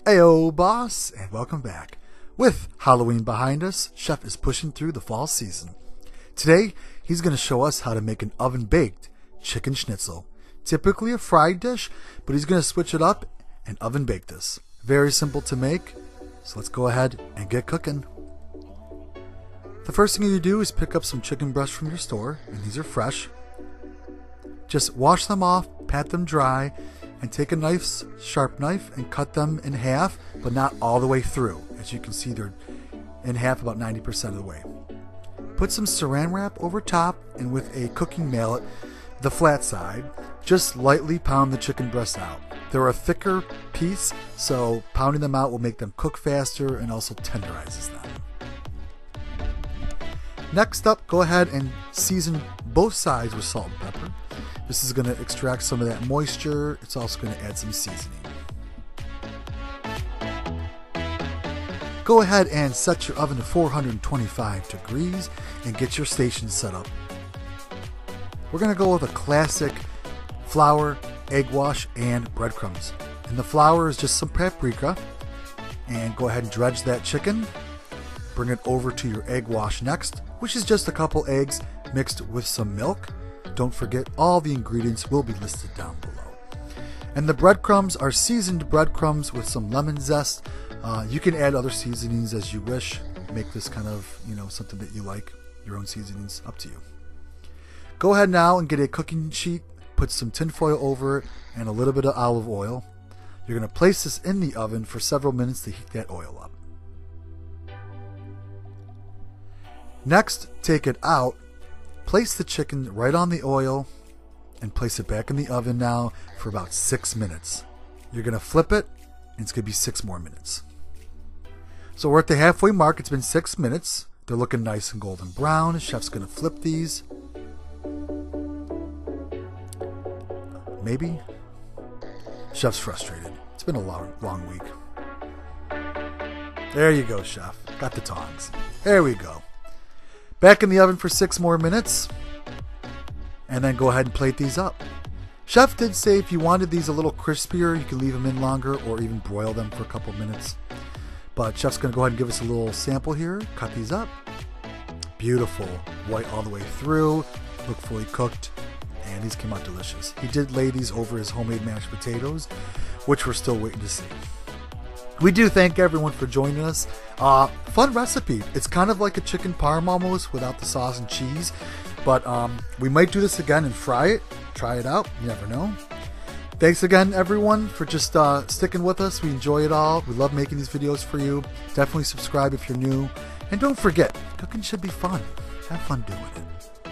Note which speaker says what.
Speaker 1: Ayo, boss, and welcome back. With Halloween behind us, Chef is pushing through the fall season. Today, he's going to show us how to make an oven-baked chicken schnitzel. Typically a fried dish, but he's going to switch it up and oven-bake this. Very simple to make, so let's go ahead and get cooking. The first thing you do is pick up some chicken breasts from your store, and these are fresh. Just wash them off, pat them dry, and take a nice sharp knife and cut them in half, but not all the way through. As you can see, they're in half about 90% of the way. Put some saran wrap over top, and with a cooking mallet, the flat side, just lightly pound the chicken breasts out. They're a thicker piece, so pounding them out will make them cook faster and also tenderizes them. Next up, go ahead and season both sides with salt and pepper. This is going to extract some of that moisture. It's also going to add some seasoning. Go ahead and set your oven to 425 degrees and get your station set up. We're going to go with a classic flour, egg wash, and breadcrumbs. And the flour is just some paprika. And go ahead and dredge that chicken. Bring it over to your egg wash next, which is just a couple eggs mixed with some milk. Don't forget, all the ingredients will be listed down below. And the breadcrumbs are seasoned breadcrumbs with some lemon zest. You can add other seasonings as you wish. Make this kind of, something that you like. Your own seasonings, up to you. Go ahead now and get a cooking sheet. Put some tin foil over it and a little bit of olive oil. You're going to place this in the oven for several minutes to heat that oil up. Next, take it out. Place the chicken right on the oil and place it back in the oven now for about 6 minutes. You're going to flip it and it's going to be 6 more minutes. So we're at the halfway mark. It's been 6 minutes. They're looking nice and golden brown. Chef's going to flip these. Maybe. Chef's frustrated. It's been a long week. There you go, Chef. Got the tongs. There we go. Back in the oven for 6 more minutes, and then go ahead and plate these up. Chef did say if you wanted these a little crispier, you can leave them in longer or even broil them for a couple minutes. But Chef's going to go ahead and give us a little sample here. Cut these up. Beautiful. White all the way through. Look fully cooked. And these came out delicious. He did lay these over his homemade mashed potatoes, which we're still waiting to see. We do thank everyone for joining us. Fun recipe. It's kind of like a chicken parm almost without the sauce and cheese. But we might do this again and fry it. Try it out. You never know. Thanks again, everyone, for just sticking with us. We enjoy it all. We love making these videos for you. Definitely subscribe if you're new. And don't forget, cooking should be fun. Have fun doing it.